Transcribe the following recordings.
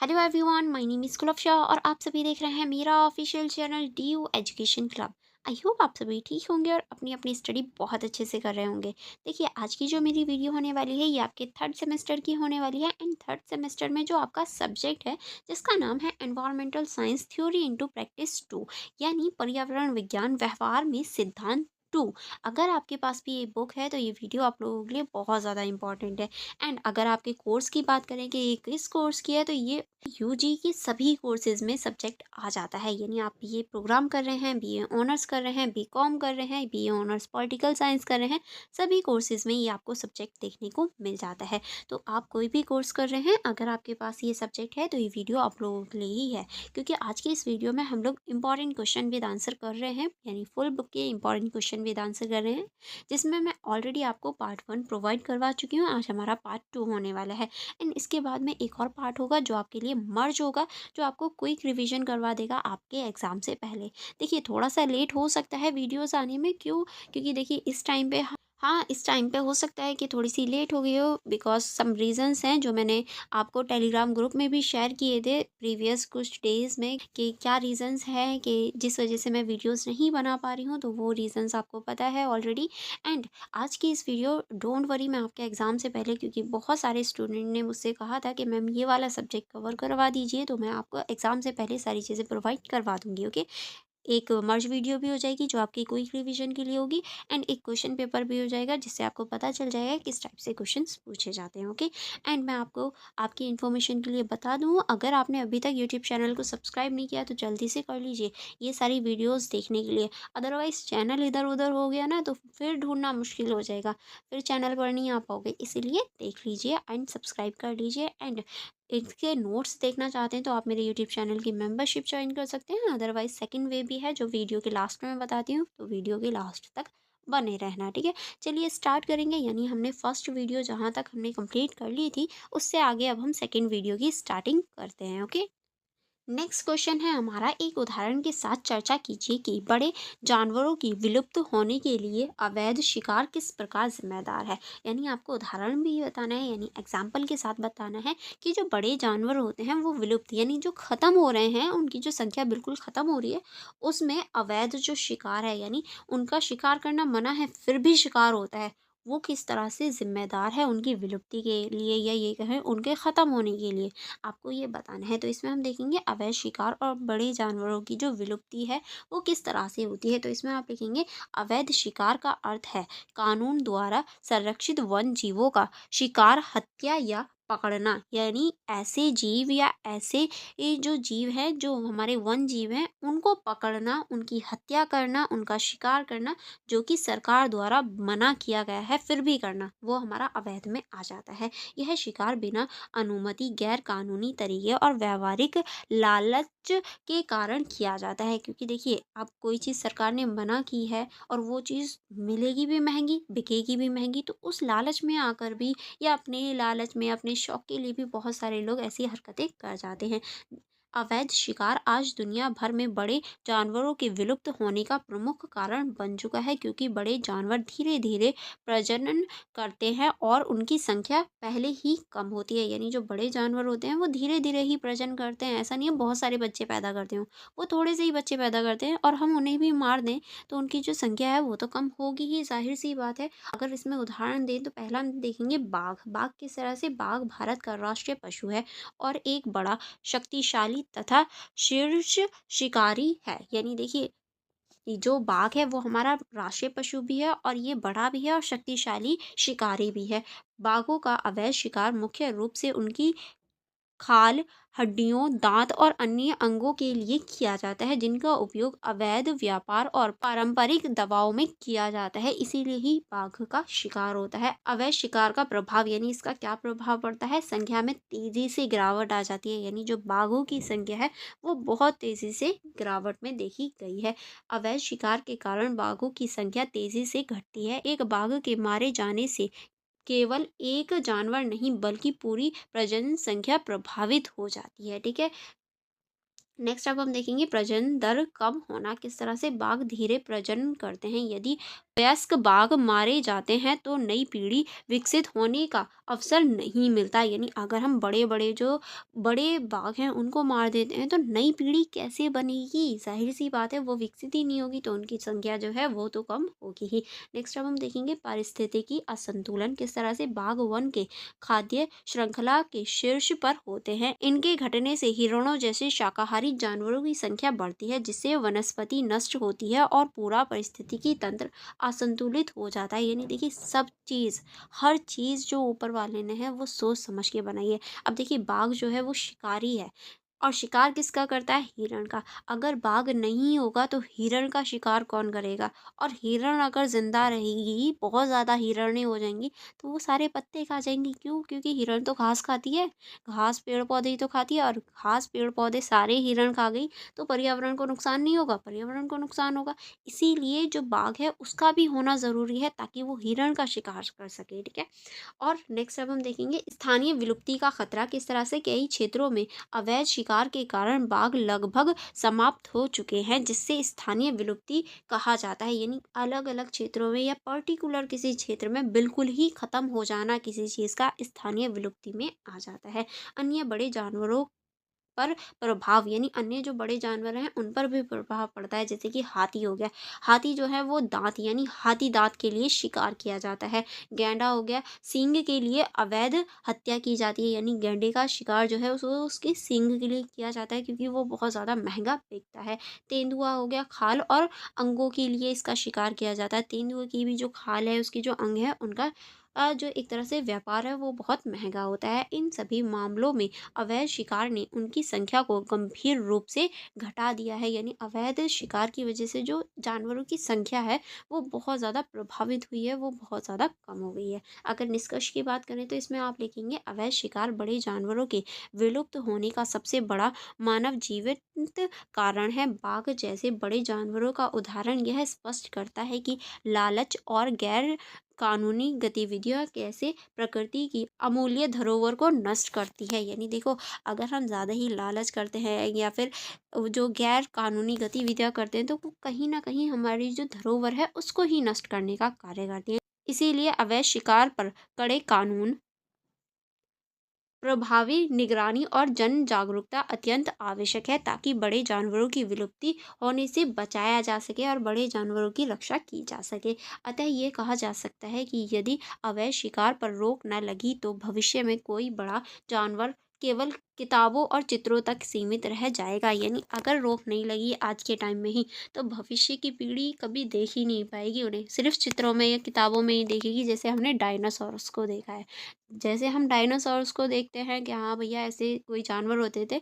Hello everyone, my name is Kulfasha और आप सभी देख रहे हैं मेरा official channel DU education club. I hope आप सभी ठीक होंगे और अपनी अपनी स्टडी बहुत अच्छे से कर रहे होंगे। देखिए, आज की जो मेरी वीडियो होने वाली है ये आपके थर्ड सेमेस्टर की होने वाली है। एंड थर्ड सेमेस्टर में जो आपका सब्जेक्ट है जिसका नाम है environmental science theory into practice two, यानी पर्यावरण विज्ञान व्यवहार में सिद्धांत टू। अगर आपके पास भी ये बुक है तो ये वीडियो आप लोगों के लिए बहुत ज़्यादा इंपॉर्टेंट है। एंड अगर आपके कोर्स की बात करें कि ये किस कोर्स की है, तो ये यूजी के सभी कोर्सेज में सब्जेक्ट आ जाता है। यानी आप बीए प्रोग्राम कर रहे हैं, बीए ऑनर्स कर रहे हैं, बीकॉम कर रहे हैं, बीए ऑनर्स पॉलिटिकल साइंस कर रहे हैं, सभी कोर्सेज में ये आपको सब्जेक्ट देखने को मिल जाता है। तो आप कोई भी कोर्स कर रहे हैं, अगर आपके पास ये सब्जेक्ट है तो ये वीडियो आप लोगों के लिए ही है। क्योंकि आज की इस वीडियो में हम लोग इंपॉर्टेंट क्वेश्चन विद आंसर कर रहे हैं, यानी फुल बुक के इंपॉर्टेंट क्वेश्चन विद आंसर कर रहे हैं, जिसमें मैं ऑलरेडी आपको पार्ट 1 प्रोवाइड करवा चुकी हूँ। आज हमारा पार्ट 2 होने वाला है। एंड इसके बाद में एक और पार्ट होगा जो आपके लिए मर्ज होगा, जो आपको क्विक रिवीजन करवा देगा आपके एग्ज़ाम से पहले। देखिए, थोड़ा-सा लेट हो सकता है वीडियोज़ आने में, क्यों? क्योंकि देखिए इस टाइम पे हाँ, इस टाइम पे हो सकता है कि थोड़ी-सी लेट हो गई हो, बिकॉज़ सम रीज़न्स हैं जो मैंने आपको टेलीग्राम ग्रुप में भी शेयर किए थे प्रीवियस कुछ डेज़ में, कि क्या रीज़न्स हैं कि जिस वज़ह से मैं वीडियोज़ नहीं बना पा रही हूँ, तो वो रीज़न्स आपको पता है ऑलरेडी। एंड आज की इस वीडियो, डोंट वरी, मैं आपके एग्ज़ाम से पहले, क्योंकि बहुत सारे स्टूडेंट ने मुझसे कहा था कि मैम ये वाला सब्जेक्ट कवर करवा दीजिए, तो मैं आपको एग्ज़ाम से पहले सारी चीज़ें प्रोवाइड करवा दूँगी, ओके? एक मर्ज वीडियो भी हो जाएगी जो आपकी क्विक रिवीजन के लिए होगी। एंड एक क्वेश्चन पेपर भी हो जाएगा जिससे आपको पता चल जाएगा किस टाइप से क्वेश्चंस पूछे जाते हैं, ओके? एंड मैं आपको आपकी इन्फॉर्मेशन के लिए बता दूँ, अगर आपने अभी तक यूट्यूब चैनल को सब्सक्राइब नहीं किया तो जल्दी से कर लीजिए ये सारी वीडियोज़ देखने के लिए। अदरवाइज़ चैनल इधर उधर हो गया ना, तो फिर ढूंढना मुश्किल हो जाएगा, फिर चैनल पर नहीं आ पाओगे। इसीलिए देख लीजिए एंड सब्सक्राइब कर लीजिए। एंड इसके नोट्स देखना चाहते हैं तो आप मेरे यूट्यूब चैनल की मेंबरशिप ज्वाइन कर सकते हैं। अदरवाइज सेकंड वे भी है जो वीडियो के लास्ट में मैं बताती हूँ, तो वीडियो के लास्ट तक बने रहना, ठीक है? चलिए स्टार्ट करेंगे। यानी हमने फर्स्ट वीडियो जहाँ तक हमने कंप्लीट कर ली थी, उससे आगे अब हम सेकंड वीडियो की स्टार्टिंग करते हैं, ओके? नेक्स्ट क्वेश्चन है हमारा, एक उदाहरण के साथ चर्चा कीजिए कि बड़े जानवरों की विलुप्त होने के लिए अवैध शिकार किस प्रकार जिम्मेदार है। यानी आपको उदाहरण भी बताना है, यानी एग्जाम्पल के साथ बताना है कि जो बड़े जानवर होते हैं वो विलुप्त, यानी जो खत्म हो रहे हैं, उनकी जो संख्या बिल्कुल खत्म हो रही है, उसमें अवैध जो शिकार है, यानी उनका शिकार करना मना है फिर भी शिकार होता है, वो किस तरह से जिम्मेदार है उनकी विलुप्ति के लिए, या ये कहें उनके ख़त्म होने के लिए, आपको ये बताना है। तो इसमें हम देखेंगे अवैध शिकार और बड़े जानवरों की जो विलुप्ति है वो किस तरह से होती है। तो इसमें आप लिखेंगे अवैध शिकार का अर्थ है कानून द्वारा संरक्षित वन जीवों का शिकार, हत्या या पकड़ना। यानी ऐसे जीव या ऐसे ये जो जीव हैं, जो हमारे वन जीव हैं, उनको पकड़ना, उनकी हत्या करना, उनका शिकार करना, जो कि सरकार द्वारा मना किया गया है फिर भी करना, वो हमारा अवैध में आ जाता है। यह शिकार बिना अनुमति, गैर कानूनी तरीके और व्यावहारिक लालच के कारण किया जाता है। क्योंकि देखिए, अब कोई चीज़ सरकार ने मना की है और वो चीज़ मिलेगी भी महंगी, बिकेगी भी महंगी, तो उस लालच में आकर भी, या अपने लालच में, अपने शौक के लिए भी बहुत सारे लोग ऐसी हरकतें कर जाते हैं। अवैध शिकार आज दुनिया भर में बड़े जानवरों के विलुप्त होने का प्रमुख कारण बन चुका है, क्योंकि बड़े जानवर धीरे धीरे प्रजनन करते हैं और उनकी संख्या पहले ही कम होती है। यानी जो बड़े जानवर होते हैं वो धीरे धीरे ही प्रजनन करते हैं, ऐसा नहीं है बहुत सारे बच्चे पैदा करते हो, वो थोड़े से ही बच्चे पैदा करते हैं, और हम उन्हें भी मार दें तो उनकी जो संख्या है वो तो कम होगी ही, जाहिर सी बात है। अगर इसमें उदाहरण दें तो पहला हम देखेंगे बाघ। बाघ किस तरह से, बाघ भारत का राष्ट्रीय पशु है और एक बड़ा, शक्तिशाली तथा शीर्ष शिकारी है। यानी देखिए, ये जो बाघ है वो हमारा राष्ट्रीय पशु भी है और ये बड़ा भी है और शक्तिशाली शिकारी भी है। बाघों का अवैध शिकार मुख्य रूप से उनकी खाल, हड्डियों, दांत और अन्य अंगों के लिए किया जाता है, जिनका उपयोग अवैध व्यापार और पारंपरिक दवाओं में किया जाता है। इसीलिए ही बाघ का शिकार होता है। अवैध शिकार का प्रभाव, यानी इसका क्या प्रभाव पड़ता है, संख्या में तेजी से गिरावट आ जाती है। यानी जो बाघों की संख्या है वो बहुत तेजी से गिरावट में देखी गई है। अवैध शिकार के कारण बाघों की संख्या तेजी से घटती है। एक बाघ के मारे जाने से केवल एक जानवर नहीं बल्कि पूरी प्रजनन संख्या प्रभावित हो जाती है, ठीक है? नेक्स्ट अब हम देखेंगे प्रजनन दर कम होना किस तरह से। बाघ धीरे प्रजनन करते हैं। यदि वयस्क बाघ मारे जाते हैं तो नई पीढ़ी विकसित होने का अवसर नहीं मिलता। यानी अगर हम बड़े-बड़े जो बड़े बाघ हैं उनको मार देते हैं तो नई पीढ़ी कैसे बनेगी? ज़ाहिर-सी बात है वो विकसित ही नहीं होगी तो उनकी संख्या जो है वो तो कम होगी ही। नेक्स्ट अब हम देखेंगे पारिस्थितिकी असंतुलन किस तरह से बाघ वन के खाद्य श्रृंखला के शीर्ष पर होते हैं। इनके घटने से हिरणों जैसे शाकाहारी जानवरों की संख्या बढ़ती है जिससे वनस्पति नष्ट होती है और पूरा पारिस्थितिकी तंत्र असंतुलित हो जाता है। यानी देखिए सब चीज़, हर चीज़ जो ऊपर वाले ने है वो सोच समझ के बनाई है। अब देखिए बाघ जो है वो शिकारी है और शिकार किसका करता है? हिरण का। अगर बाघ नहीं होगा तो हिरण का शिकार कौन करेगा? और हिरण अगर ज़िंदा रहेगी, बहुत ज़्यादा हिरनें हो जाएँगी, तो वो सारे पत्ते खा जाएँगी। क्यों? क्योंकि हिरण तो घास खाती है, घास पेड़-पौधे ही तो खाती है और घास पेड़-पौधे सारे हिरण खा गई, तो पर्यावरण को नुकसान नहीं होगा? पर्यावरण को नुकसान होगा। इसीलिए जो बाघ है उसका भी होना ज़रूरी है ताकि वो हिरण का शिकार कर सके, ठीक है? और नेक्स्ट अब हम देखेंगे स्थानीय विलुप्ति का खतरा किस तरह से कई क्षेत्रों में अवैध शिकार के कारण बाघ लगभग समाप्त हो चुके हैं जिससे स्थानीय विलुप्ति कहा जाता है। यानी अलग अलग क्षेत्रों में या पर्टिकुलर किसी क्षेत्र में बिल्कुल ही खत्म हो जाना किसी चीज़ का स्थानीय विलुप्ति में आ जाता है। अन्य बड़े जानवरों पर प्रभाव यानी अन्य जो बड़े जानवर हैं उन पर भी प्रभाव पड़ता है जैसे कि हाथी हो गया। हाथी जो है वो दांत यानी हाथी दांत के लिए शिकार किया जाता है। गैंडा हो गया, सींग के लिए अवैध हत्या की जाती है यानी गैंडे का शिकार जो है उसको उसके सींग के लिए किया जाता है क्योंकि वो बहुत ज़्यादा महंगा बिकता है। तेंदुआ हो गया, खाल और अंगों के लिए इसका शिकार किया जाता है। तेंदुए की भी जो खाल है उसके जो अंग है उनका जो एक तरह से व्यापार है वो बहुत महंगा होता है। इन सभी मामलों में अवैध शिकार ने उनकी संख्या को गंभीर रूप से घटा दिया है। यानी अवैध शिकार की वजह से जो जानवरों की संख्या है वो बहुत ज़्यादा प्रभावित हुई है, वो बहुत ज़्यादा कम हो गई है। अगर निष्कर्ष की बात करें तो इसमें आप लिखेंगे अवैध शिकार बड़े जानवरों के विलुप्त होने का सबसे बड़ा मानव जीवित कारण है। बाघ जैसे बड़े जानवरों का उदाहरण यह स्पष्ट करता है कि लालच और गैर कानूनी गतिविधियां कैसे प्रकृति की अमूल्य धरोहर को नष्ट करती है। यानी देखो अगर हम ज़्यादा ही लालच करते हैं या फिर जो गैर कानूनी गतिविधियां करते हैं तो वो कहीं ना कहीं हमारी जो धरोहर है उसको ही नष्ट करने का कार्य करती है। इसीलिए अवैध शिकार पर कड़े कानून, प्रभावी निगरानी और जन जागरूकता अत्यंत आवश्यक है ताकि बड़े जानवरों की विलुप्ति होने से बचाया जा सके और बड़े जानवरों की रक्षा की जा सके। अतः ये कहा जा सकता है कि यदि अवैध शिकार पर रोक न लगी तो भविष्य में कोई बड़ा जानवर केवल किताबों और चित्रों तक सीमित रह जाएगा। यानी अगर रोक नहीं लगी आज के टाइम में ही तो भविष्य की पीढ़ी कभी देख ही नहीं पाएगी उन्हें, सिर्फ चित्रों में या किताबों में ही देखेगी। जैसे हमने डायनासोरस को देखा है, जैसे हम डायनासोर्स को देखते हैं कि हाँ भैया ऐसे कोई जानवर होते थे,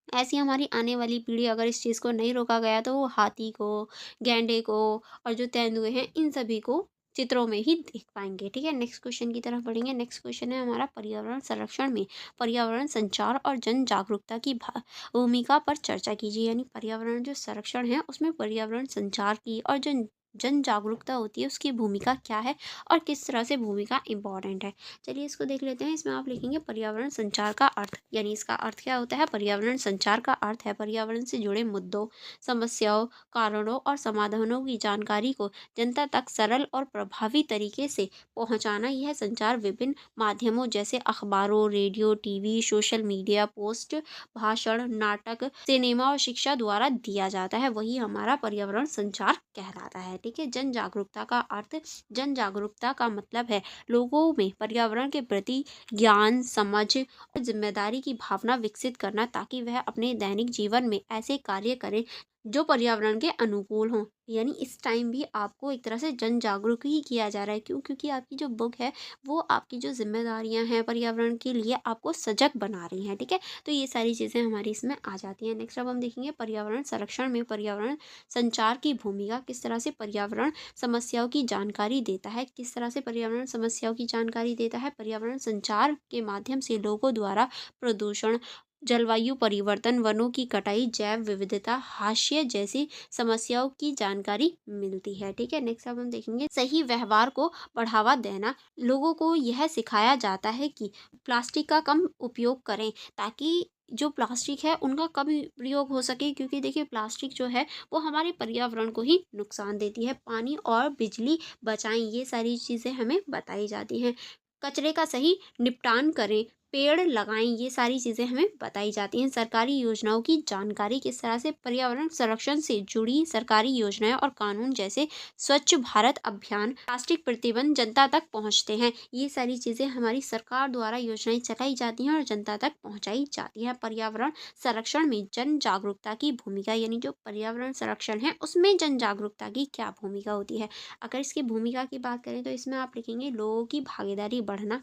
ऐसी हमारी आने वाली पीढ़ी अगर इस चीज़ को नहीं रोका गया तो वो हाथी को, गैंडे को और जो तेंदुए हैं इन सभी को चित्रों में ही देख पाएंगे। ठीक है, नेक्स्ट क्वेश्चन की तरफ बढ़ेंगे। नेक्स्ट क्वेश्चन है हमारा पर्यावरण संरक्षण में पर्यावरण संचार और जन जागरूकता की भूमिका पर चर्चा कीजिए। यानी पर्यावरण जो संरक्षण है उसमें पर्यावरण संचार की और जन जन जागरूकता होती है उसकी भूमिका क्या है और किस तरह से भूमिका इम्पॉर्टेंट है। चलिए इसको देख लेते हैं। इसमें आप लिखेंगे पर्यावरण संचार का अर्थ। यानी इसका अर्थ क्या होता है? पर्यावरण संचार का अर्थ है पर्यावरण से जुड़े मुद्दों, समस्याओं, कारणों और समाधानों की जानकारी को जनता तक सरल और प्रभावी तरीके से पहुंचाना। यह संचार विभिन्न माध्यमों जैसे अखबारों, radio, TV, social media, post, भाषण, नाटक, सिनेमा और शिक्षा द्वारा दिया जाता है। वही हमारा पर्यावरण संचार कहलाता है। ठीक है, जन जागरूकता का अर्थ, जन जागरूकता का मतलब है लोगों में पर्यावरण के प्रति ज्ञान, समझ और जिम्मेदारी की भावना विकसित करना ताकि वह अपने दैनिक जीवन में ऐसे कार्य करें जो पर्यावरण के अनुकूल हों। यानी इस टाइम भी आपको एक तरह से जन जागरूक ही किया जा रहा है। क्यों? क्योंकि आपकी जो बुक है वो आपकी जो जिम्मेदारियां हैं पर्यावरण के लिए आपको सजग बना रही हैं। ठीक है, तो ये सारी चीज़ें हमारी इसमें आ जाती हैं। नेक्स्ट अब हम देखेंगे पर्यावरण संरक्षण में पर्यावरण संचार की भूमिका किस तरह से पर्यावरण समस्याओं की जानकारी देता है। किस तरह से पर्यावरण समस्याओं की जानकारी देता है? पर्यावरण संचार के माध्यम से लोगों द्वारा प्रदूषण, जलवायु परिवर्तन, वनों की कटाई, जैव विविधता, हाशिए जैसी समस्याओं की जानकारी मिलती है। ठीक है, नेक्स्ट अब हम देखेंगे सही व्यवहार को बढ़ावा देना। लोगों को यह सिखाया जाता है कि प्लास्टिक का कम उपयोग करें ताकि जो प्लास्टिक है उनका कम प्रयोग हो सके, क्योंकि देखिए प्लास्टिक जो है वो हमारे पर्यावरण को ही नुकसान देती है। पानी और बिजली बचाएं, ये सारी चीज़ें हमें बताई जाती हैं। कचरे का सही निपटान करें, पेड़ लगाएं, ये सारी चीज़ें हमें बताई जाती हैं। सरकारी योजनाओं की जानकारी, किस तरह से पर्यावरण संरक्षण से जुड़ी सरकारी योजनाएं और कानून जैसे स्वच्छ भारत अभियान, प्लास्टिक प्रतिबंध जनता तक पहुंचते हैं। ये सारी चीज़ें हमारी सरकार द्वारा योजनाएं चलाई जाती हैं और जनता तक पहुंचाई जाती हैं। पर्यावरण संरक्षण में जन जागरूकता की भूमिका, यानी जो पर्यावरण संरक्षण है उसमें जन जागरूकता की क्या भूमिका होती है। अगर इसकी भूमिका की बात करें तो इसमें आप लिखेंगे लोगों की भागीदारी बढ़ना,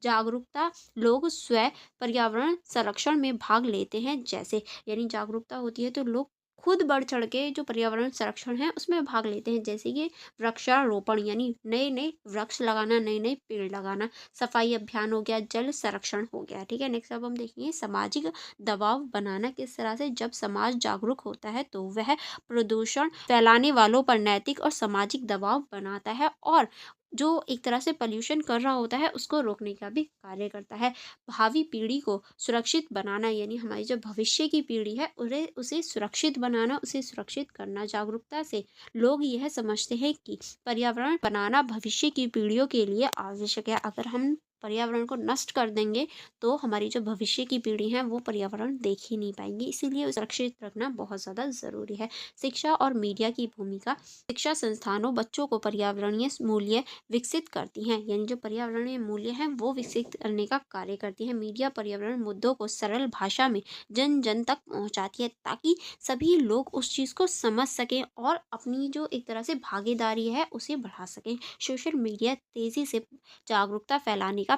जागरूकता, लोग स्वयं पर्यावरण संरक्षण में भाग लेते हैं जैसे, यानी जागरूकता होती है तो लोग खुद बढ़ चढ़ के जो पर्यावरण संरक्षण है उसमें भाग लेते हैं, जैसे कि वृक्षारोपण, यानी नए नए वृक्ष लगाना, नए नए पेड़ लगाना, सफाई अभियान हो गया, जल संरक्षण हो गया। ठीक है, नेक्स्ट अब हम देखेंगे सामाजिक दबाव बनाना, किस तरह से जब समाज जागरूक होता है तो वह प्रदूषण फैलाने वालों पर नैतिक और सामाजिक दबाव बनाता है, और जो एक तरह से पॉल्यूशन कर रहा होता है उसको रोकने का भी कार्य करता है। भावी पीढ़ी को सुरक्षित बनाना, यानी हमारी जो भविष्य की पीढ़ी है उन्हें उसे सुरक्षित बनाना, उसे सुरक्षित करना। जागरूकता से लोग यह समझते हैं कि पर्यावरण बनाना भविष्य की पीढ़ियों के लिए आवश्यक है। अगर हम पर्यावरण को नष्ट कर देंगे तो हमारी जो भविष्य की पीढ़ी है वो पर्यावरण देख ही नहीं पाएंगी, इसीलिए उसे सुरक्षित रखना बहुत ज़्यादा ज़रूरी है। शिक्षा और मीडिया की भूमिका, शिक्षा संस्थानों बच्चों को पर्यावरणीय मूल्य विकसित करती हैं, यानी जो पर्यावरणीय मूल्य हैं वो विकसित करने का कार्य करती हैं। मीडिया पर्यावरण मुद्दों को सरल भाषा में जन जन तक पहुंचाती है, ताकि सभी लोग उस चीज़ को समझ सकें और अपनी जो एक तरह से भागीदारी है उसे बढ़ा सकें। सोशल मीडिया तेज़ी से जागरूकता फैलाने का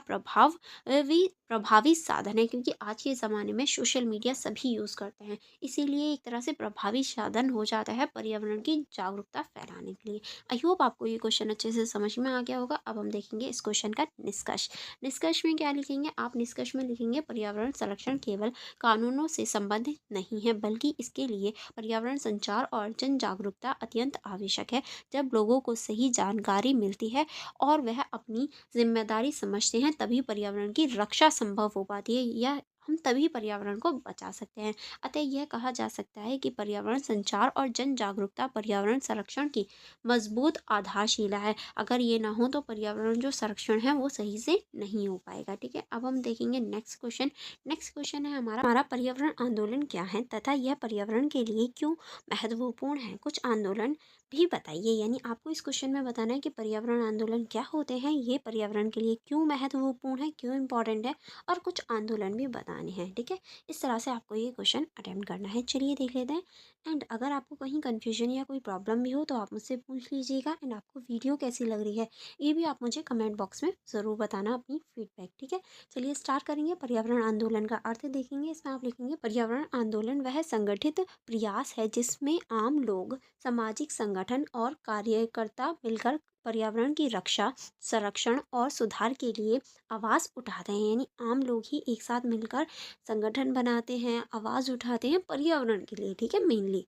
प्रभावी साधन है, क्योंकि आज के ज़माने में सोशल मीडिया सभी यूज़ करते हैं, इसीलिए एक तरह से प्रभावी साधन हो जाता है पर्यावरण की जागरूकता फैलाने के लिए। आई होप आपको ये क्वेश्चन अच्छे से समझ में आ गया होगा। अब हम देखेंगे इस क्वेश्चन का निष्कर्ष। निष्कर्ष में क्या लिखेंगे आप? निष्कर्ष में लिखेंगे पर्यावरण संरक्षण केवल कानूनों से संबंधित नहीं है, बल्कि इसके लिए पर्यावरण संचार और जन जागरूकता अत्यंत आवश्यक है। जब लोगों को सही जानकारी मिलती है और वह अपनी जिम्मेदारी समझते हैं, तभी पर्यावरण की रक्षा संभव हो पाती है, या हम तभी पर्यावरण को बचा सकते हैं। अतः यह कहा जा सकता है कि पर्यावरण संचार और जन जागरूकता पर्यावरण संरक्षण की मजबूत आधारशिला है। अगर ये ना हो तो पर्यावरण जो संरक्षण है वो सही से नहीं हो पाएगा। ठीक है, अब हम देखेंगे नेक्स्ट क्वेश्चन। नेक्स्ट क्वेश्चन है हमारा पर्यावरण आंदोलन क्या है तथा यह पर्यावरण के लिए क्यों महत्वपूर्ण है? कुछ आंदोलन भी बताइए, यानी आपको इस क्वेश्चन में बताना है कि पर्यावरण आंदोलन क्या होते हैं, ये पर्यावरण के लिए क्यों महत्वपूर्ण है, क्यों इंपॉर्टेंट है, और कुछ आंदोलन भी बताने हैं। ठीक है, इस तरह से आपको ये क्वेश्चन अटेम्प्ट करना है। चलिए देख लेते हैं। एंड अगर आपको कहीं कन्फ्यूजन या कोई प्रॉब्लम भी हो तो आप मुझसे पूछ लीजिएगा। एंड आपको वीडियो कैसी लग रही है ये भी आप मुझे कमेंट बॉक्स में ज़रूर बताना अपनी फीडबैक। ठीक है, चलिए स्टार्ट करेंगे। पर्यावरण आंदोलन का अर्थ देखेंगे। इसमें आप लिखेंगे पर्यावरण आंदोलन वह संगठित प्रयास है जिसमें आम लोग, सामाजिक संगठन और कार्यकर्ता मिलकर पर्यावरण की रक्षा, संरक्षण और सुधार के लिए आवाज़ उठाते हैं। यानी आम लोग ही एक साथ मिलकर संगठन बनाते हैं, आवाज़ उठाते हैं पर्यावरण के लिए। ठीक है, मेनली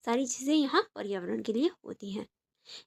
सारी चीज़ें यहाँ पर्यावरण के लिए होती हैं।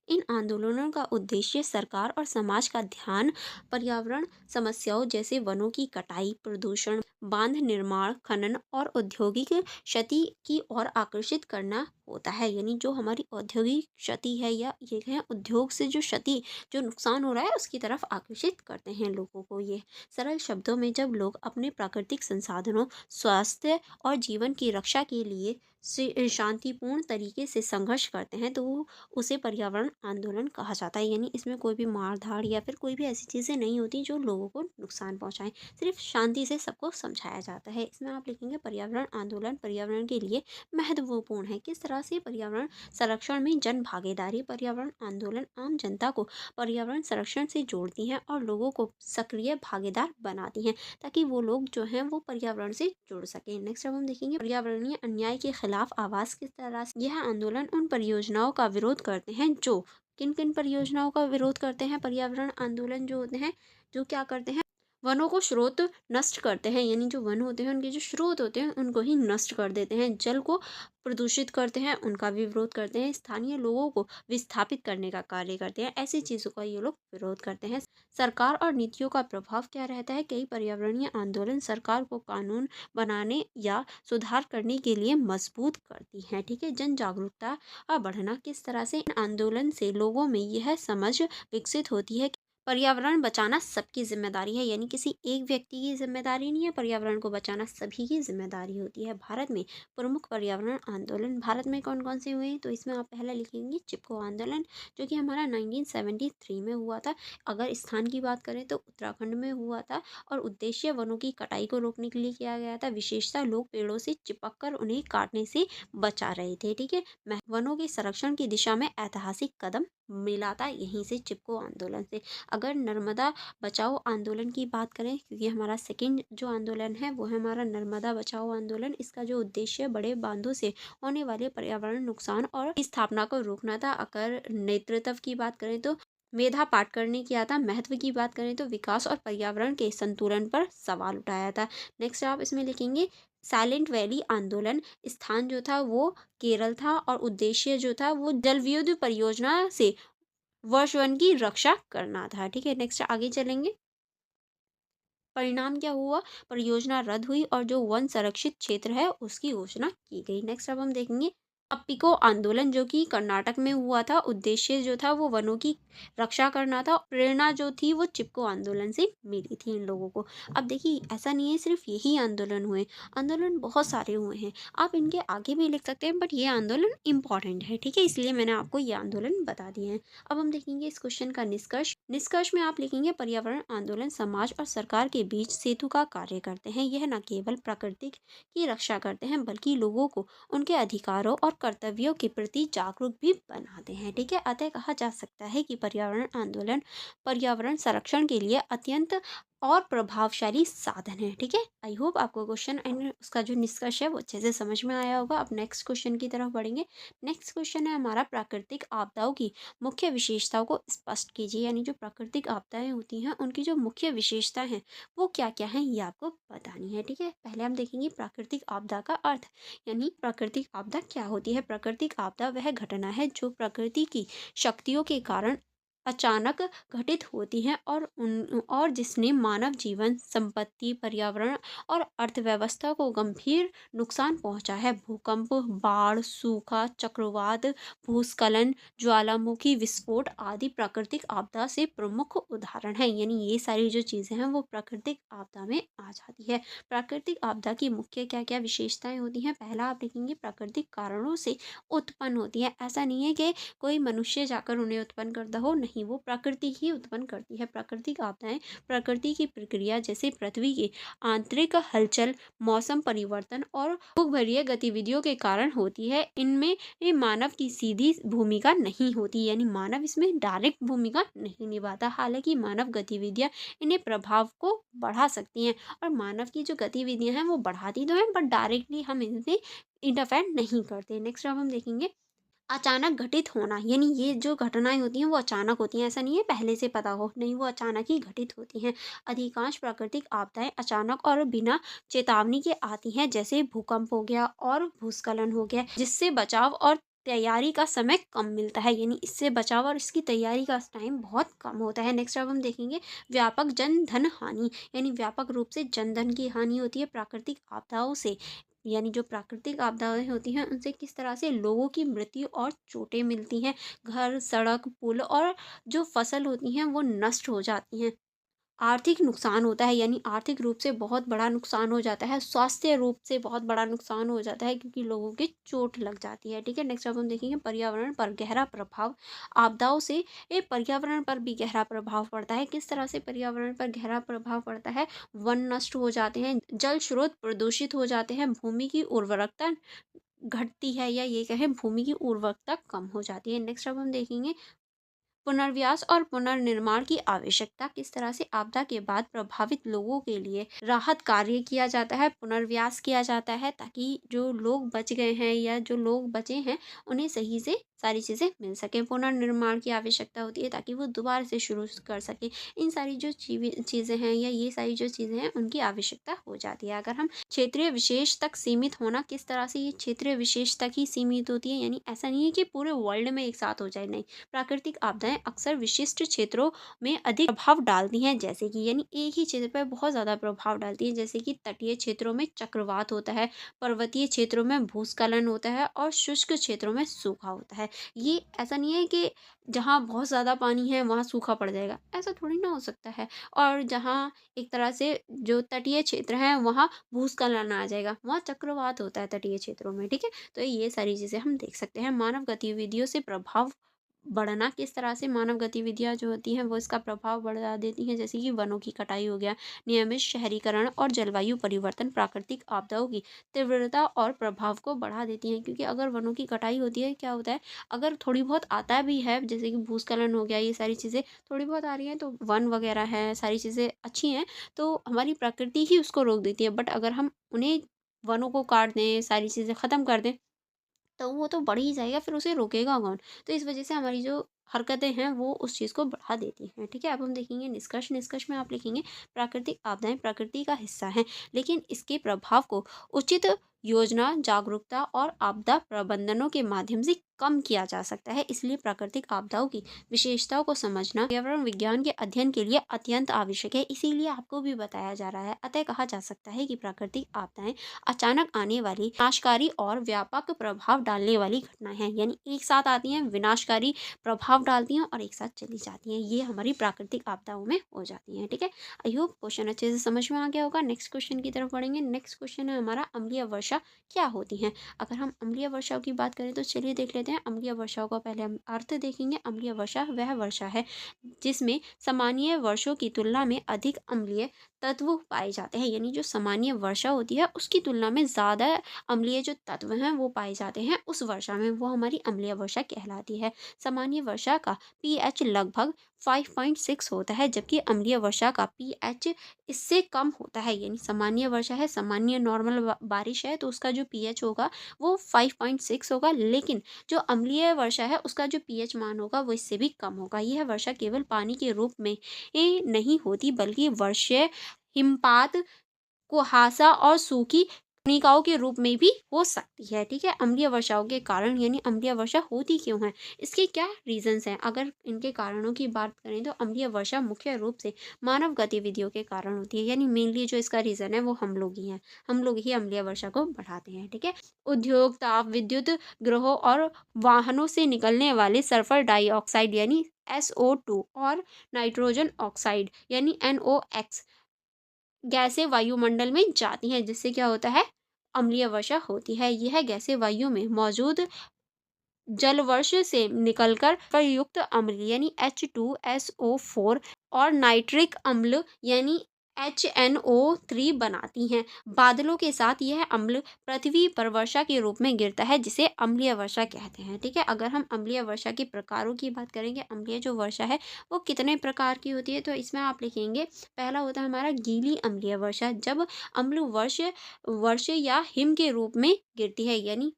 इन आंदोलनों का उद्देश्य सरकार और समाज का ध्यान पर्यावरण समस्याओं जैसे वनों की कटाई, प्रदूषण, बांध निर्माण, खनन और औद्योगिक क्षति की ओर आकर्षित करना होता है। यानी जो हमारी औद्योगिक क्षति है या ये है उद्योग से जो क्षति, जो नुकसान हो रहा है उसकी तरफ आकर्षित करते हैं लोगों को। ये सरल शब्दों में जब लोग अपने प्राकृतिक संसाधनों, स्वास्थ्य और जीवन की रक्षा के लिए शांतिपूर्ण तरीके से संघर्ष करते हैं तो उसे पर्यावरण आंदोलन कहा जाता है। यानी इसमें कोई भी मार धाड़ या फिर कोई भी ऐसी चीज़ें नहीं होती जो लोगों को नुकसान पहुंचाएं, सिर्फ शांति से सबको समझाया जाता है। इसमें आप लिखेंगे पर्यावरण आंदोलन पर्यावरण के लिए महत्वपूर्ण है। किस तरह से? पर्यावरण संरक्षण में जन भागीदारी, पर्यावरण आंदोलन आम जनता को पर्यावरण संरक्षण से जोड़ती हैं और लोगों को सक्रिय भागीदार बनाती हैं, ताकि वो लोग जो हैं वो पर्यावरण से जुड़ सकें। नेक्स्ट अब हम देखेंगे पर्यावरणीय अन्याय के खिलाफ आवाज़। किस तरह से यह आंदोलन उन परियोजनाओं का विरोध करते हैं जो किन किन परियोजनाओं का विरोध करते हैं? पर्यावरण आंदोलन जो होते हैं जो क्या करते हैं, वनों को स्रोत नष्ट करते हैं, यानी जो वन होते हैं उनके जो स्रोत होते हैं उनको ही नष्ट कर देते हैं, जल को प्रदूषित करते हैं, उनका भी विरोध करते हैं, स्थानीय लोगों को विस्थापित करने का कार्य करते हैं, ऐसी चीज़ों का ये लोग विरोध करते हैं। सरकार और नीतियों का प्रभाव क्या रहता है? कई पर्यावरणीय आंदोलन सरकार को कानून बनाने या सुधार करने के लिए मजबूत करती हैं। ठीक है, जन जागरूकता बढ़ना किस तरह से? इन आंदोलन से लोगों में यह समझ विकसित होती है कि पर्यावरण बचाना सबकी जिम्मेदारी है, यानी किसी एक व्यक्ति की जिम्मेदारी नहीं है, पर्यावरण को बचाना सभी की जिम्मेदारी होती है। भारत में प्रमुख पर्यावरण आंदोलन भारत में कौन कौन से हुए हैं? तो इसमें आप पहला लिखेंगे चिपको आंदोलन, जो कि हमारा 1973 में हुआ था। अगर स्थान की बात करें तो उत्तराखंड में हुआ था, और उद्देश्य वनों की कटाई को रोकने के लिए किया गया था। विशेषता, लोग पेड़ों से चिपक कर उन्हें काटने से बचा रहे थे। ठीक है, वनों के संरक्षण की दिशा में ऐतिहासिक कदम मिला था यहीं से, चिपको आंदोलन से। अगर नर्मदा बचाओ आंदोलन की बात करें, क्योंकि हमारा सेकंड जो आंदोलन है वो है हमारा नर्मदा बचाओ आंदोलन, इसका जो उद्देश्य बड़े बांधों से होने वाले पर्यावरण नुकसान और स्थापना को रोकना था। अगर नेतृत्व की बात करें तो मेधा पाटकर ने किया था। महत्व की बात करें तो विकास और पर्यावरण के संतुलन पर सवाल उठाया था। नेक्स्ट आप इसमें लिखेंगे साइलेंट वैली आंदोलन। स्थान जो था वो केरल था, और उद्देश्य जो था वो जलविद्युत परियोजना से वर्ष वन की रक्षा करना था। ठीक है, नेक्स्ट आगे चलेंगे। परिणाम क्या हुआ? परियोजना रद्द हुई और जो वन संरक्षित क्षेत्र है उसकी घोषणा की गई। नेक्स्ट अब हम देखेंगे अप्पिको आंदोलन, जो कि कर्नाटक में हुआ था। उद्देश्य जो था वो वनों की रक्षा करना था। प्रेरणा जो थी वो चिपको आंदोलन से मिली थी इन लोगों को। अब देखिए, ऐसा नहीं है सिर्फ यही आंदोलन हुए, आंदोलन बहुत सारे हुए हैं, आप इनके आगे भी लिख सकते हैं, बट ये आंदोलन इम्पॉर्टेंट है। ठीक है, इसलिए मैंने आपको ये आंदोलन बता दिए हैं। अब हम देखेंगे इस क्वेश्चन का निष्कर्ष। निष्कर्ष में आप लिखेंगे पर्यावरण आंदोलन समाज और सरकार के बीच सेतु का कार्य करते हैं। यह न केवल प्रकृति की रक्षा करते हैं, बल्कि लोगों को उनके अधिकारों और कर्तव्यों के प्रति जागरूक भी बनाते हैं। ठीक है, अतः कहा जा सकता है कि पर्यावरण आंदोलन पर्यावरण संरक्षण के लिए अत्यंत और प्रभावशाली साधन है। ठीक है, आई होप आपको क्वेश्चन एंड उसका जो निष्कर्ष है वो अच्छे से समझ में आया होगा। अब नेक्स्ट क्वेश्चन की तरफ बढ़ेंगे। नेक्स्ट क्वेश्चन है हमारा प्राकृतिक आपदाओं की मुख्य विशेषताओं को स्पष्ट कीजिए, यानी जो प्राकृतिक आपदाएं होती हैं उनकी जो मुख्य विशेषता है वो क्या क्या है, ये आपको बतानी है। ठीक है, पहले हम देखेंगे प्राकृतिक आपदा का अर्थ, यानी प्राकृतिक आपदा क्या होती है। प्राकृतिक आपदा वह घटना है जो प्रकृति की शक्तियों के कारण अचानक घटित होती हैं और जिसने मानव जीवन, संपत्ति, पर्यावरण और अर्थव्यवस्था को गंभीर नुकसान पहुंचा है। भूकंप, बाढ़, सूखा, चक्रवात, भूस्खलन, ज्वालामुखी विस्फोट आदि प्राकृतिक आपदा से प्रमुख उदाहरण हैं। यानी ये सारी जो चीज़ें हैं वो प्राकृतिक आपदा में आ जाती है। प्राकृतिक आपदा की मुख्य क्या क्या विशेषताएं होती हैं? पहला आप लिखेंगे प्राकृतिक कारणों से उत्पन्न होती है। ऐसा नहीं है कि कोई मनुष्य जाकर उन्हें उत्पन्न करता हो, नहीं, वो प्रकृति ही उत्पन्न करती है। प्राकृतिक आपदाएं प्रकृति की प्रक्रिया जैसे पृथ्वी की आंतरिक हलचल, मौसम परिवर्तन और भूगर्भीय गतिविधियों के कारण होती है। इनमें ये मानव की सीधी भूमिका नहीं होती, यानी मानव इसमें डायरेक्ट भूमिका नहीं निभाता। हालांकि मानव गतिविधियां इन्हें प्रभाव को बढ़ा सकती हैं, और मानव की जो गतिविधियां हैं वो बढ़ाती तो हैं, बट डायरेक्टली हम इनसे इंटरफेयर नहीं करते। नेक्स्ट अब हम देखेंगे अचानक घटित होना, यानी ये जो घटनाएं होती हैं वो अचानक होती हैं, ऐसा नहीं है पहले से पता हो, नहीं, वो अचानक ही घटित होती हैं। अधिकांश प्राकृतिक आपदाएं अचानक और बिना चेतावनी के आती हैं, जैसे भूकंप हो गया और भूस्खलन हो गया, जिससे बचाव और तैयारी का समय कम मिलता है, यानी इससे बचाव और इसकी तैयारी का टाइम बहुत कम होता है। नेक्स्ट अब हम देखेंगे व्यापक जन धन हानि, यानी व्यापक रूप से जन धन की हानि होती है प्राकृतिक आपदाओं से। यानी जो प्राकृतिक आपदाएं होती हैं उनसे किस तरह से लोगों की मृत्यु और चोटें मिलती हैं, घर, सड़क, पुल और जो फसल होती हैं वो नष्ट हो जाती हैं। आर्थिक नुकसान होता है, यानी आर्थिक रूप से बहुत बड़ा नुकसान हो जाता है, स्वास्थ्य रूप से बहुत बड़ा नुकसान हो जाता है, क्योंकि लोगों की चोट लग जाती है। ठीक है, नेक्स्ट अब हम देखेंगे पर्यावरण पर गहरा प्रभाव। आपदाओं से ये पर्यावरण पर भी गहरा प्रभाव पड़ता है। किस तरह से पर्यावरण पर गहरा प्रभाव पड़ता है? वन नष्ट हो जाते हैं, जल स्रोत प्रदूषित हो जाते हैं, भूमि की उर्वरकता घटती है, या ये कहें भूमि की उर्वरकता कम हो जाती है। नेक्स्ट अब हम देखेंगे पुनर्व्यास और पुनर्निर्माण की आवश्यकता। किस तरह से आपदा के बाद प्रभावित लोगों के लिए राहत कार्य किया जाता है, पुनर्व्यास किया जाता है, ताकि जो लोग बच गए हैं या जो लोग बचे हैं उन्हें सही से सारी चीज़ें मिल सकें। पुनर्निर्माण की आवश्यकता होती है ताकि वो दोबारा से शुरू कर सकें। इन सारी जो चीज़ें हैं या ये सारी जो चीज़ें हैं उनकी आवश्यकता हो जाती है। अगर हम क्षेत्रीय विशेष तक सीमित होना, किस तरह से ये क्षेत्रीय विशेष तक ही सीमित होती है, यानी ऐसा नहीं है कि पूरे वर्ल्ड में एक साथ हो जाए, नहीं। प्राकृतिक आपदाएं अक्सर विशिष्ट क्षेत्रों में अधिक प्रभाव डालती हैं, जैसे कि यानी एक ही क्षेत्र पर बहुत ज़्यादा प्रभाव डालती है, जैसे कि तटीय क्षेत्रों में चक्रवात होता है, पर्वतीय क्षेत्रों में भूस्खलन होता है और शुष्क क्षेत्रों में सूखा होता है। ये ऐसा नहीं है कि जहाँ बहुत ज़्यादा पानी है वहाँ सूखा पड़ जाएगा, ऐसा थोड़ी ना हो सकता है। और जहाँ एक तरह से जो तटीय क्षेत्र हैं वहाँ भूस्खलन आ जाएगा, वहाँ चक्रवात होता है तटीय क्षेत्रों में, ठीक है। तो ये सारी चीज़ें हम देख सकते हैं। मानव गतिविधियों से प्रभाव बढ़ना, किस तरह से मानव गतिविधियाँ जो होती हैं वो इसका प्रभाव बढ़ा देती हैं, जैसे कि वनों की कटाई हो गया, नियमित शहरीकरण और जलवायु परिवर्तन प्राकृतिक आपदाओं की तीव्रता और प्रभाव को बढ़ा देती हैं। क्योंकि अगर वनों की कटाई होती है, क्या होता है, अगर थोड़ी बहुत आता भी है, जैसे कि भूस्खलन हो गया, ये सारी चीज़ें थोड़ी बहुत आ रही हैं, तो वन वगैरह है, सारी चीज़ें अच्छी हैं, तो हमारी प्रकृति ही उसको रोक देती है। बट अगर हम उन्हें वनों को काट दें, सारी चीज़ें ख़त्म कर दें, तो वो तो बढ़ ही जाएगा, फिर उसे रोकेगा कौन? तो इस वजह से हमारी जो हरकतें हैं वो उस चीज़ को बढ़ा देती हैं, ठीक है? अब हम देखेंगे निष्कर्ष। निष्कर्ष में आप लिखेंगे प्राकृतिक आपदाएँ प्रकृति का हिस्सा हैं, लेकिन इसके प्रभाव को उचित योजना, जागरूकता और आपदा प्रबंधनों के माध्यम से कम किया जा सकता है। इसलिए प्राकृतिक आपदाओं की विशेषताओं को समझना पर्यावरण विज्ञान के अध्ययन के लिए अत्यंत आवश्यक है। इसीलिए आपको भी बताया जा रहा है। अतः कहा जा सकता है कि प्राकृतिक आपदाएँ अचानक आने वाली विनाशकारी और व्यापक प्रभाव डालने वाली घटनाएं हैं, यानी एक साथ आती हैं, विनाशकारी प्रभाव डालती हैं और एक साथ चली जाती हैं। ये हमारी प्राकृतिक आपदाओं में हो जाती हैं, ठीक है। आई होप क्वेश्चन अच्छे से समझ में आ गया होगा। नेक्स्ट क्वेश्चन की तरफ बढ़ेंगे। नेक्स्ट क्वेश्चन है हमारा, अम्लीय वर्षा क्या होती है। अगर हम अम्लीय वर्षाओं की बात करें तो चलिए देख लेते हैं। अम्लीय वर्षाओं का पहले हम अर्थ देखेंगे। अम्लीय वर्षा वह वर्षा है जिसमें सामान्य वर्षों की तुलना में अधिक अम्लीय तत्व पाए जाते हैं, यानी जो सामान्य वर्षा होती है उसकी तुलना में ज़्यादा अम्लीय जो तत्व हैं वो पाए जाते हैं उस वर्षा में, वो हमारी अम्लीय वर्षा कहलाती है। सामान्य वर्षा का पीएच लगभग 5.6 होता है, जबकि अम्लीय वर्षा का पीएच इससे कम होता है। यानी सामान्य वर्षा है, सामान्य नॉर्मल बारिश है, तो उसका जो पीएच होगा वो 5.6 होगा, लेकिन जो अम्लीय वर्षा है उसका जो पीएच मान होगा वो इससे भी कम होगा। यह वर्षा केवल पानी के रूप में नहीं होती, बल्कि वर्षीय हिमपात, कुहासा और सूखी कणिकाओं के रूप में भी हो सकती है, ठीक है। अम्लीय वर्षाओं के कारण, यानी अम्लीय वर्षा होती क्यों है, इसके क्या रीजंस हैं। अगर इनके कारणों की बात करें तो अम्लीय वर्षा मुख्य रूप से मानव गतिविधियों के कारण होती है, यानी मेनली जो इसका रीजन है वो हम लोग ही हैं। हम लोग ही अम्लीय वर्षा को बढ़ाते हैं, ठीक है। उद्योग, ताप विद्युत ग्रहों और वाहनों से निकलने वाले सल्फर डाइऑक्साइड यानी SO2 और नाइट्रोजन ऑक्साइड यानी NOx गैसें वायुमंडल में जाती हैं, जिससे क्या होता है, अम्लीय वर्षा होती है। यह गैसें वायु में मौजूद जलवर्ष से निकलकर प्रयुक्त अम्ल यानी H2SO4 और नाइट्रिक अम्ल यानी HNO3 बनाती हैं। बादलों के साथ यह अम्ल पृथ्वी पर वर्षा के रूप में गिरता है, जिसे अम्लीय वर्षा कहते हैं, ठीक है। अगर हम अम्लीय वर्षा के प्रकारों की बात करेंगे, अम्लीय जो वर्षा है वो कितने प्रकार की होती है, तो इसमें आप लिखेंगे पहला होता है हमारा गीली अम्लीय वर्षा, जब अम्ल वर्ष वर्ष या हिम के रूप में गिरती है, यानी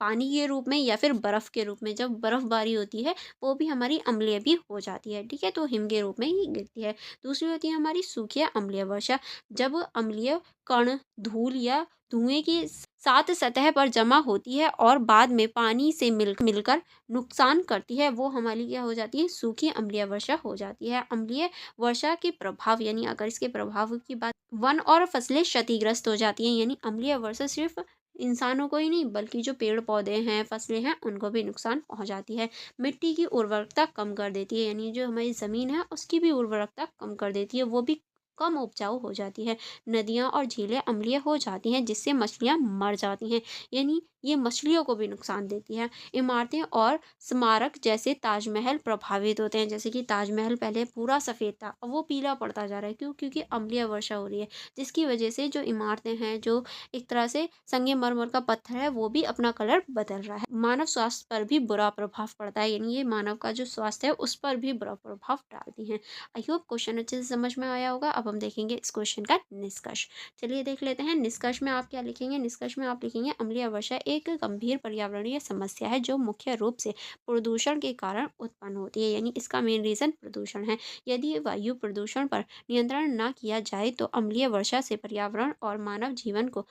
पानी के रूप में या फिर बर्फ के रूप में, जब बर्फबारी होती है वो भी हमारी अम्लीय भी हो जाती है, ठीक है, तो हिम के रूप में ही गिरती है। दूसरी होती है हमारी सूखी अम्लीय वर्षा, जब अम्लीय कण धूल या धुएं की साथ सतह पर जमा होती है और बाद में पानी से मिलकर नुकसान करती है, वो हमारी क्या हो जाती है, सूखी अम्लीय वर्षा हो जाती है। अम्लीय वर्षा के प्रभाव, यानी अगर इसके प्रभाव की बात, वन और फसलें क्षतिग्रस्त हो जाती हैं, यानी अम्लीय वर्षा सिर्फ इंसानों को ही नहीं बल्कि जो पेड़ पौधे हैं, फसलें हैं, उनको भी नुकसान पहुंचाती है। मिट्टी की उर्वरकता कम कर देती है, यानी जो हमारी ज़मीन है उसकी भी उर्वरकता कम कर देती है, वो भी कम उपजाऊ हो जाती है। नदियाँ और झीलें अम्लीय हो जाती हैं, जिससे मछलियाँ मर जाती हैं, यानी ये मछलियों को भी नुकसान देती है। इमारतें और स्मारक जैसे ताजमहल प्रभावित होते हैं, जैसे कि ताजमहल पहले पूरा सफ़ेद था, अब वो पीला पड़ता जा रहा है, क्यों, क्योंकि अम्लीय वर्षा हो रही है, जिसकी वजह से जो इमारतें हैं, जो एक तरह से संगमरमर का पत्थर है, वो भी अपना कलर बदल रहा है। मानव स्वास्थ्य पर भी बुरा प्रभाव पड़ता है, यानी ये मानव का जो स्वास्थ्य है उस पर भी बुरा प्रभाव डालती हैं। आई होप क्वेश्चन अच्छे से समझ में आया होगा। अब अब हम देखेंगे इस क्वेश्चन का निष्कर्ष। चलिए देख लेते हैं निष्कर्ष में आप क्या लिखेंगे। निष्कर्ष में आप लिखेंगे अम्लीय वर्षा एक गंभीर पर्यावरणीय समस्या है जो मुख्य रूप से प्रदूषण के कारण उत्पन्न होती है, यानी इसका मेन रीज़न प्रदूषण है। यदि वायु प्रदूषण पर नियंत्रण न किया जाए तो अम्लीय वर्षा से पर्यावरण और मानव जीवन को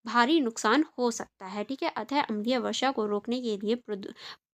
भारी नुकसान हो सकता है। ठीक है, अतः अम्लीय वर्षा को रोकने के लिए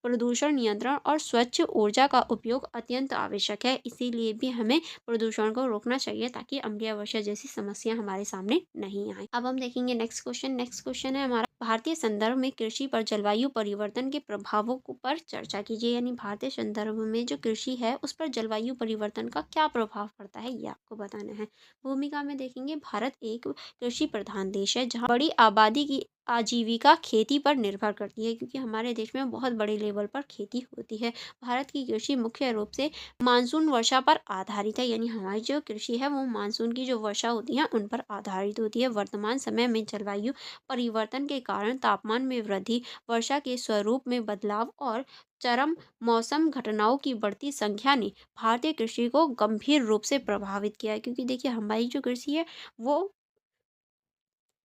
प्रदूषण नियंत्रण और स्वच्छ ऊर्जा का उपयोग अत्यंत आवश्यक है। इसीलिए भी हमें प्रदूषण को रोकना चाहिए ताकि अम्लीय वर्षा जैसी समस्या हमारे सामने नहीं आए। अब हम देखेंगे नेक्स्ट क्वेश्चन। नेक्स्ट क्वेश्चन है हमारा, भारतीय संदर्भ में कृषि पर जलवायु परिवर्तन के प्रभावों पर चर्चा कीजिए। यानी भारतीय संदर्भ में जो कृषि है उस पर जलवायु परिवर्तन का क्या प्रभाव पड़ता है, ये आपको बताना है। भूमिका में देखेंगे, भारत एक कृषि प्रधान देश है जहाँ बड़ी आबादी की आजीविका खेती पर निर्भर करती है, क्योंकि हमारे देश में बहुत बड़े लेवल पर खेती होती है। भारत की कृषि मुख्य रूप से मानसून वर्षा पर आधारित है, यानी हमारी जो कृषि है वो मानसून की जो वर्षा होती है उन पर आधारित होती है। वर्तमान समय में जलवायु परिवर्तन के कारण तापमान में वृद्धि, वर्षा के स्वरूप में बदलाव और चरम मौसम घटनाओं की बढ़ती संख्या ने भारतीय कृषि को गंभीर रूप से प्रभावित किया है। क्योंकि देखिए हमारी जो कृषि है वो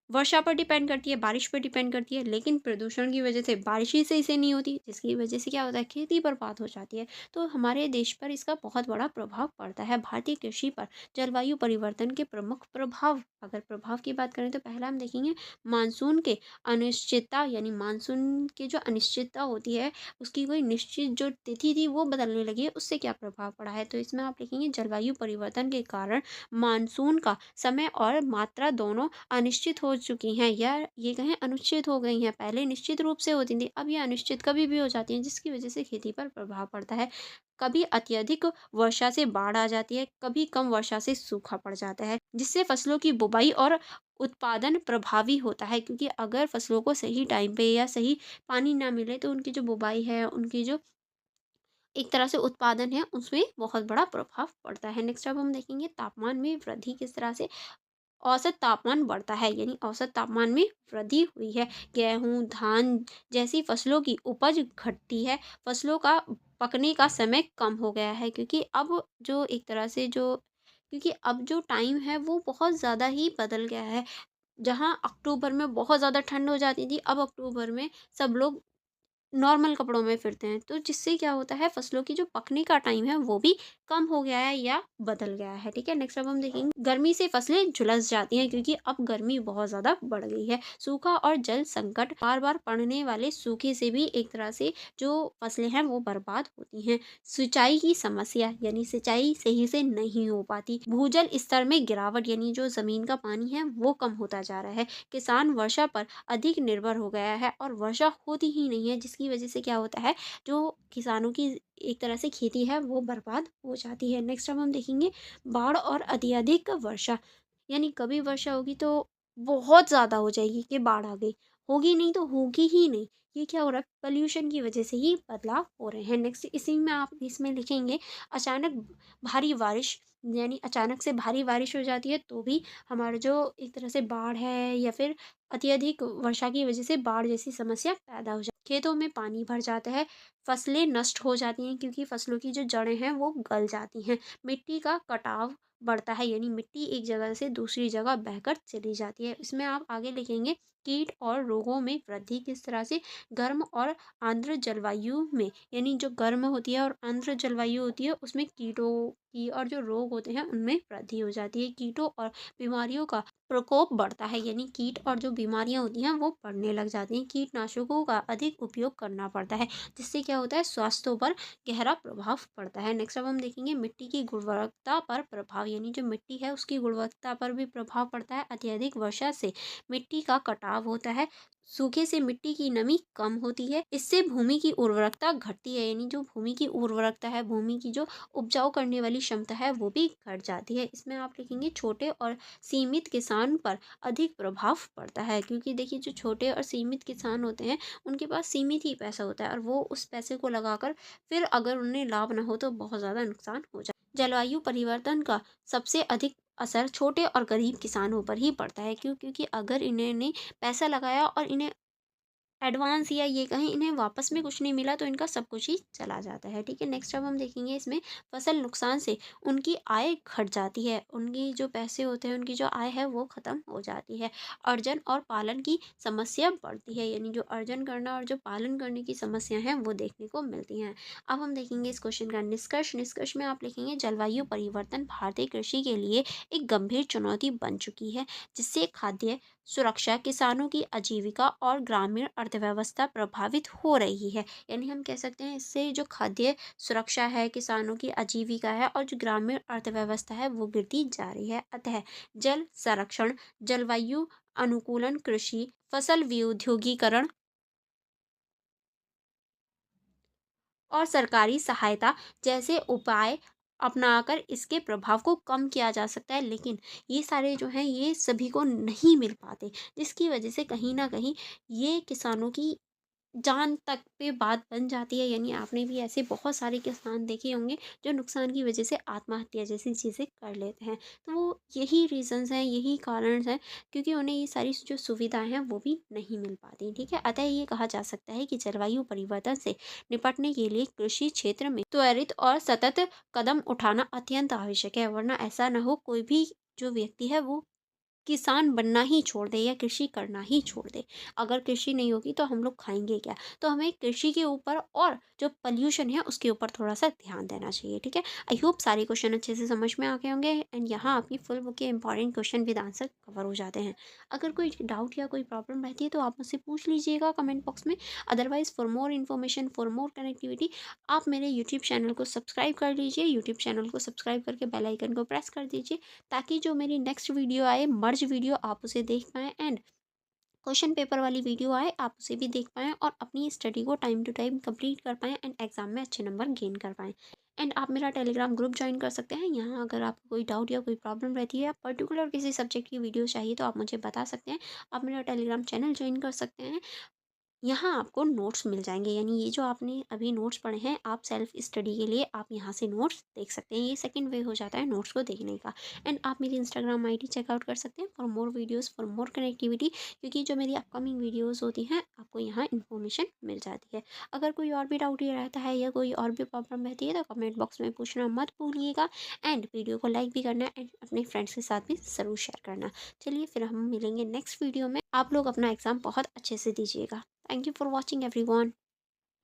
वर्षा पर डिपेंड करती है, बारिश पर डिपेंड करती है, लेकिन प्रदूषण की वजह से बारिश ही सही से नहीं होती, जिसकी वजह से क्या होता है, खेती बर्बाद हो जाती है। तो हमारे देश पर इसका बहुत बड़ा प्रभाव पड़ता है। भारतीय कृषि पर जलवायु परिवर्तन के प्रमुख प्रभाव, अगर प्रभाव की बात करें तो पहला हम देखेंगे मानसून के अनिश्चितता, यानी मानसून की जो अनिश्चितता होती है उसकी कोई निश्चित जो तिथि थी वो बदलने लगी है, उससे क्या प्रभाव पड़ा है। तो इसमें आप लिखेंगे जलवायु परिवर्तन के कारण मानसून का समय और मात्रा दोनों अनिश्चित हो चुकी हैं, या ये कहें अनिश्चित हो गई हैं। पहले निश्चित रूप से होती थी, अब ये अनिश्चित कभी भी हो जाती हैं, जिसकी वजह से खेती पर प्रभाव पड़ता है। कभी अत्यधिक वर्षा से बाढ़ आ जाती है, कभी कम वर्षा से सूखा पड़ जाता है, जिससे फसलों की बुवाई और उत्पादन प्रभावी होता है। क्योंकि अगर फसलों को सही टाइम पे या सही पानी ना मिले तो उनकी जो बुवाई है, उनकी जो एक तरह से उत्पादन है, उसमें बहुत बड़ा प्रभाव पड़ता है। नेक्स्ट अब हम देखेंगे तापमान में वृद्धि किस तरह से औसत तापमान बढ़ता है, यानी औसत तापमान में वृद्धि हुई है। गेहूँ, धान जैसी फसलों की उपज घटती है। फसलों का पकने का समय कम हो गया है, क्योंकि अब जो एक तरह से जो क्योंकि अब जो टाइम है वो बहुत ज़्यादा ही बदल गया है। जहाँ अक्टूबर में बहुत ज़्यादा ठंड हो जाती थी, अब अक्टूबर में सब लोग नॉर्मल कपड़ों में फिरते हैं। तो जिससे क्या होता है, फसलों की जो पकने का टाइम है वो भी कम हो गया है या बदल गया है। ठीक है, नेक्स्ट अब हम देखेंगे गर्मी से फसलें झुलस जाती हैं, क्योंकि अब गर्मी बहुत ज़्यादा बढ़ गई है। सूखा और जल संकट, बार बार पड़ने वाले सूखे से भी एक तरह से जो फसलें हैं वो बर्बाद होती हैं। सिंचाई की समस्या, यानी सिंचाई सही से नहीं हो पाती। भूजल स्तर में गिरावट, यानी जो ज़मीन का पानी है वो कम होता जा रहा है। किसान वर्षा पर अधिक निर्भर हो गया है और वर्षा होती ही नहीं है, जिसकी वजह से क्या होता है, जो किसानों की एक तरह से खेती है वो बर्बाद हो जाती है। नेक्स्ट अब हम देखेंगे बाढ़ और अत्यधिक वर्षा, यानी कभी वर्षा होगी तो बहुत ज़्यादा हो जाएगी कि बाढ़ आ गई, होगी नहीं तो होगी ही नहीं। ये क्या हो रहा है, पोल्यूशन की वजह से ही बदलाव हो रहे हैं। नेक्स्ट इसी में आप इसमें लिखेंगे अचानक भारी बारिश, यानी अचानक से भारी बारिश हो जाती है तो भी हमारा जो एक तरह से बाढ़ है या फिर अत्यधिक वर्षा की वजह से बाढ़ जैसी समस्या पैदा हो जाती है। खेतों में पानी भर जाता है, फसलें नष्ट हो जाती हैं, क्योंकि फसलों की जो जड़ें हैं वो गल जाती हैं। मिट्टी का कटाव बढ़ता है, यानी मिट्टी एक जगह से दूसरी जगह बहकर चली जाती है। इसमें आप आगे लिखेंगे कीट और रोगों में वृद्धि किस तरह से, गर्म और आर्द्र जलवायु में, यानी जो गर्म होती है और आर्द्र जलवायु होती है उसमें कीटों की और जो रोग होते हैं उनमें वृद्धि हो जाती है। कीटों और बीमारियों का प्रकोप बढ़ता है, यानी कीट और जो बीमारियां होती हैं वो बढ़ने लग जाती हैं। कीटनाशकों का अधिक उपयोग करना पड़ता है, जिससे क्या होता है, स्वास्थ्य पर गहरा प्रभाव पड़ता है। नेक्स्ट अब हम देखेंगे मिट्टी की गुणवत्ता पर प्रभाव, यानी जो मिट्टी है उसकी गुणवत्ता पर भी प्रभाव पड़ता है। अत्यधिक वर्षा से मिट्टी का कटाव होता है, सूखे से मिट्टी की नमी कम होती है, इससे भूमि की उर्वरकता घटती है, यानी जो भूमि की उर्वरकता है, भूमि की जो उपजाऊ करने वाली क्षमता है वो भी घट जाती है। इसमें आप लिखेंगे छोटे और सीमित किसान पर अधिक प्रभाव पड़ता है, क्योंकि देखिए जो छोटे और सीमित किसान होते हैं उनके पास सीमित ही पैसा होता है और वो उस पैसे को लगाकर फिर अगर उन्हें लाभ ना हो तो बहुत ज़्यादा नुकसान हो जाए। जलवायु परिवर्तन का सबसे अधिक असर छोटे और गरीब किसानों पर ही पड़ता है। क्यों? क्योंकि अगर इन्होंने पैसा लगाया और इन्हें एडवांस या ये कहें इन्हें वापस में कुछ नहीं मिला तो इनका सब कुछ ही चला जाता है। ठीक है, नेक्स्ट अब हम देखेंगे इसमें फसल नुकसान से उनकी आय घट जाती है, उनकी जो पैसे होते हैं उनकी जो आय है वो ख़त्म हो जाती है। अर्जन और पालन की समस्या बढ़ती है, यानी जो अर्जन करना और जो पालन करने की समस्या हैं वो देखने को मिलती हैं। अब हम देखेंगे इस क्वेश्चन का निष्कर्ष। निष्कर्ष में आप लिखेंगे जलवायु परिवर्तन भारतीय कृषि के लिए एक गंभीर चुनौती बन चुकी है, जिससे खाद्य सुरक्षा, किसानों की आजीविका और ग्रामीण अर्थव्यवस्था प्रभावित हो रही है। यानी हम कह सकते हैं इससे जो खाद्य सुरक्षा है, किसानों की आजीविका है और जो ग्रामीण अर्थव्यवस्था है वो गिरती जा रही है। अतः जल संरक्षण, जलवायु अनुकूलन कृषि, फसल विद्युतीकरण और सरकारी सहायता जैसे उपाय अपनाकर इसके प्रभाव को कम किया जा सकता है। लेकिन ये सारे जो हैं ये सभी को नहीं मिल पाते, जिसकी वजह से कहीं न कहीं ये किसानों की जान तक पे बात बन जाती है। यानी आपने भी ऐसे बहुत सारे किसान देखे होंगे जो नुकसान की वजह से आत्महत्या जैसी चीज़ें कर लेते हैं। तो वो यही रीज़न्स हैं, यही कारण हैं, क्योंकि उन्हें ये सारी जो सुविधाएँ हैं वो भी नहीं मिल पाती। ठीक है? अतः ये कहा जा सकता है कि जलवायु परिवर्तन से निपटने के लिए कृषि क्षेत्र में त्वरित और सतत कदम उठाना अत्यंत आवश्यक है, वरना ऐसा ना हो कोई भी जो व्यक्ति है वो किसान बनना ही छोड़ दे या कृषि करना ही छोड़ दे। अगर कृषि नहीं होगी तो हम लोग खाएँगे क्या? तो हमें कृषि के ऊपर और जो पॉल्यूशन है उसके ऊपर थोड़ा-सा ध्यान देना चाहिए, ठीक है? आई होप सारे क्वेश्चन अच्छे से समझ में आ गए होंगे एंड यहाँ आपकी फुल बुक के important question with answer cover हो जाते हैं। अगर कोई डाउट या कोई प्रॉब्लम रहती है तो आप मुझसे पूछ लीजिएगा कमेंट बॉक्स में। Otherwise for more information, for more connectivity आप मेरे यूट्यूब चैनल को सब्सक्राइब कर लीजिए। यूट्यूब चैनल को सब्सक्राइब करके बेल आइकन को प्रेस कर दीजिए, ताकि जो मेरी नेक्स्ट वीडियो आए मर्ज वीडियो आप उसे देख पाएँ एंड क्वेश्चन पेपर वाली वीडियो आए आप उसे भी देख पाएँ और अपनी स्टडी को टाइम टू टाइम कंप्लीट कर पाएँ एंड एग्जाम में अच्छे नंबर गेन कर पाएँ। एंड आप मेरा टेलीग्राम ग्रुप ज्वाइन कर सकते हैं। यहाँ अगर आपको कोई डाउट या कोई प्रॉब्लम रहती है या पर्टिकुलर किसी सब्जेक्ट की वीडियो चाहिए तो आप मुझे बता सकते हैं। आप मेरा टेलीग्राम चैनल ज्वाइन कर सकते हैं। यहाँ आपको नोट्स मिल जाएँगे, यानी ये जो आपने अभी नोट्स पढ़े हैं, आप सेल्फ स्टडी के लिए आप यहाँ से नोट्स देख सकते हैं। ये सेकंड वे हो जाता है नोट्स को देखने का। एंड आप मेरी इंस्टाग्राम आईडी चेकआउट कर सकते हैं for more videos, for more connectivity, क्योंकि जो मेरी अपकमिंग वीडियोज़ होती हैं, आपको यहाँ इन्फॉर्मेशन मिल जाती है। अगर कोई और भी डाउट ये रहता है या कोई और भी प्रॉब्लम रहती है, तो कमेंट बॉक्स में पूछना मत भूलिएगा एंड वीडियो को लाइक भी करना एंड अपने फ्रेंड्स के साथ भी ज़रूर शेयर करना। चलिए फिर हम मिलेंगे नेक्स्ट वीडियो में। आप लोग अपना एग्ज़ाम बहुत अच्छे से दीजिएगा। Thank you for watching everyone.